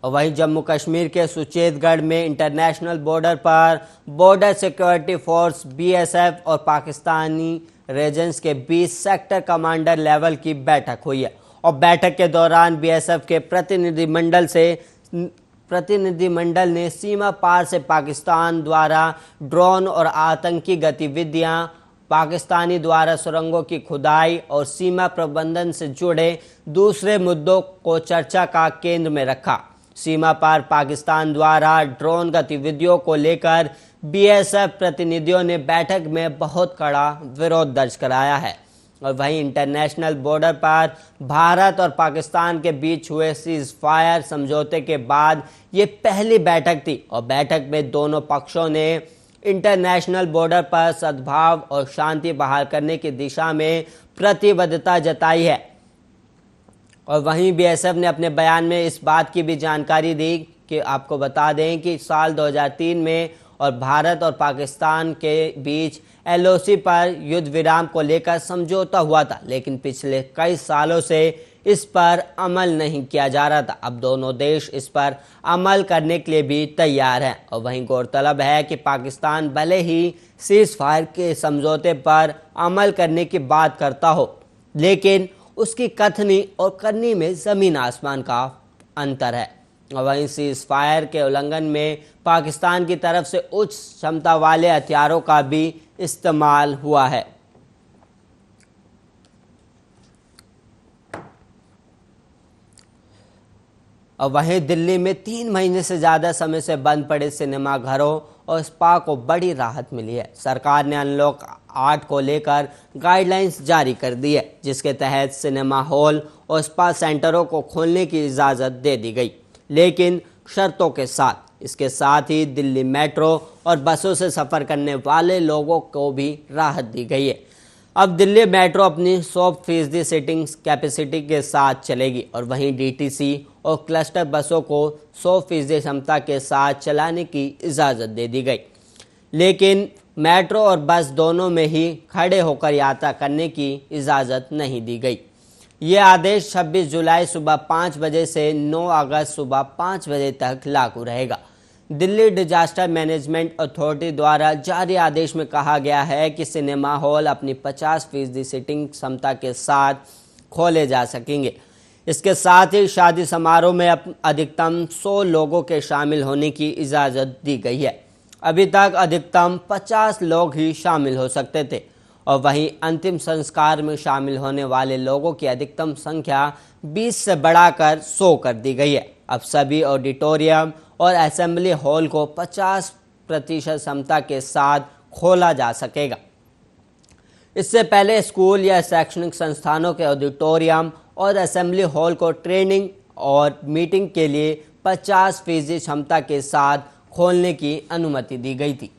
और वहीं जम्मू कश्मीर के सुचेतगढ़ में इंटरनेशनल बॉर्डर पर बॉर्डर सिक्योरिटी फोर्स बीएसएफ और पाकिस्तानी रेंजर्स के बीच सेक्टर कमांडर लेवल की बैठक हुई है। और बैठक के दौरान बीएसएफ के प्रतिनिधिमंडल ने सीमा पार से पाकिस्तान द्वारा ड्रोन और आतंकी गतिविधियां, पाकिस्तानी द्वारा सुरंगों की खुदाई और सीमा प्रबंधन से जुड़े दूसरे मुद्दों को चर्चा का केंद्र में रखा। सीमा पार पाकिस्तान द्वारा ड्रोन गतिविधियों को लेकर बीएसएफ प्रतिनिधियों ने बैठक में बहुत कड़ा विरोध दर्ज कराया है। और वहीं इंटरनेशनल बॉर्डर पर भारत और पाकिस्तान के बीच हुए सीज फायर समझौते के बाद ये पहली बैठक थी। और बैठक में दोनों पक्षों ने इंटरनेशनल बॉर्डर पर सद्भाव और शांति बहाल करने की दिशा में प्रतिबद्धता जताई है। और वहीं बीएसएफ ने अपने बयान में इस बात की भी जानकारी दी कि आपको बता दें कि साल 2003 में और भारत और पाकिस्तान के बीच एलओसी पर युद्ध विराम को लेकर समझौता हुआ था, लेकिन पिछले कई सालों से इस पर अमल नहीं किया जा रहा था। अब दोनों देश इस पर अमल करने के लिए भी तैयार हैं। और वहीं गौरतलब है कि पाकिस्तान भले ही सीज फायर के समझौते पर अमल करने की बात करता हो, लेकिन उसकी कथनी और करनी में ज़मीन आसमान का अंतर है। और वहीं सीज फायर के उल्लंघन में पाकिस्तान की तरफ से उच्च क्षमता वाले हथियारों का भी इस्तेमाल हुआ है। और वहीं दिल्ली में 3 महीने से ज़्यादा समय से बंद पड़े सिनेमा घरों और स्पा को बड़ी राहत मिली है। सरकार ने अनलॉक 8 को लेकर गाइडलाइंस जारी कर दी है, जिसके तहत सिनेमा हॉल और स्पा सेंटरों को खोलने की इजाज़त दे दी गई, लेकिन शर्तों के साथ। इसके साथ ही दिल्ली मेट्रो और बसों से सफ़र करने वाले लोगों को भी राहत दी गई है। अब दिल्ली मेट्रो अपनी 100% सीटिंग कैपेसिटी के साथ चलेगी। और वहीं डीटीसी और क्लस्टर बसों को 100% क्षमता के साथ चलाने की इजाज़त दे दी गई, लेकिन मेट्रो और बस दोनों में ही खड़े होकर यात्रा करने की इजाज़त नहीं दी गई। ये आदेश 26 जुलाई सुबह 5 बजे से 9 अगस्त सुबह 5 बजे तक लागू रहेगा। दिल्ली डिजास्टर मैनेजमेंट अथॉरिटी द्वारा जारी आदेश में कहा गया है कि सिनेमा हॉल अपनी 50% सीटिंग क्षमता के साथ खोले जा सकेंगे। इसके साथ ही शादी समारोह में अधिकतम 100 लोगों के शामिल होने की इजाज़त दी गई है। अभी तक अधिकतम 50 लोग ही शामिल हो सकते थे। और वहीं अंतिम संस्कार में शामिल होने वाले लोगों की अधिकतम संख्या 20 से बढ़ाकर 100 कर दी गई है। अब सभी ऑडिटोरियम और असेंबली हॉल को 50% क्षमता के साथ खोला जा सकेगा। इससे पहले स्कूल या शैक्षणिक संस्थानों के ऑडिटोरियम और असेंबली हॉल को ट्रेनिंग और मीटिंग के लिए 50% क्षमता के साथ खोलने की अनुमति दी गई थी।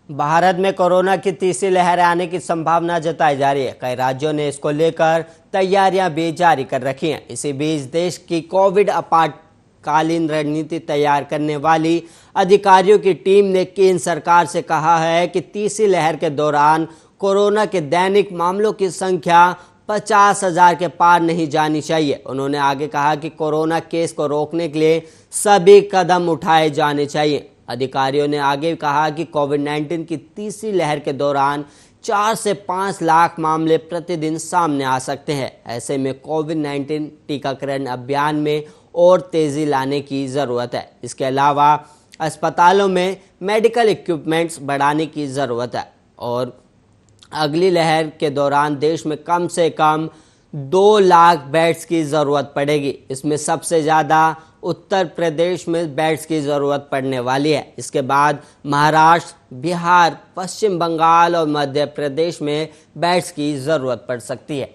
भारत में कोरोना की तीसरी लहर आने की संभावना जताई जा रही है। कई राज्यों ने इसको लेकर तैयारियां भी जारी कर रखी हैं। इसी बीच देश की कोविड आपातकालीन रणनीति तैयार करने वाली अधिकारियों की टीम ने केंद्र सरकार से कहा है कि तीसरी लहर के दौरान कोरोना के दैनिक मामलों की संख्या 50,000 के पार नहीं जानी चाहिए। उन्होंने आगे कहा कि कोरोना केस को रोकने के लिए सभी कदम उठाए जाने चाहिए। अधिकारियों ने आगे कहा कि कोविड-19 की तीसरी लहर के दौरान 4 से 5 लाख मामले प्रतिदिन सामने आ सकते हैं। ऐसे में कोविड-19 टीकाकरण अभियान में और तेज़ी लाने की ज़रूरत है। इसके अलावा अस्पतालों में मेडिकल इक्विपमेंट्स बढ़ाने की ज़रूरत है। और अगली लहर के दौरान देश में कम से कम 2 लाख बेड्स की ज़रूरत पड़ेगी। इसमें सबसे ज़्यादा उत्तर प्रदेश में बेड्स की ज़रूरत पड़ने वाली है। इसके बाद महाराष्ट्र, बिहार, पश्चिम बंगाल और मध्य प्रदेश में बेड्स की ज़रूरत पड़ सकती है।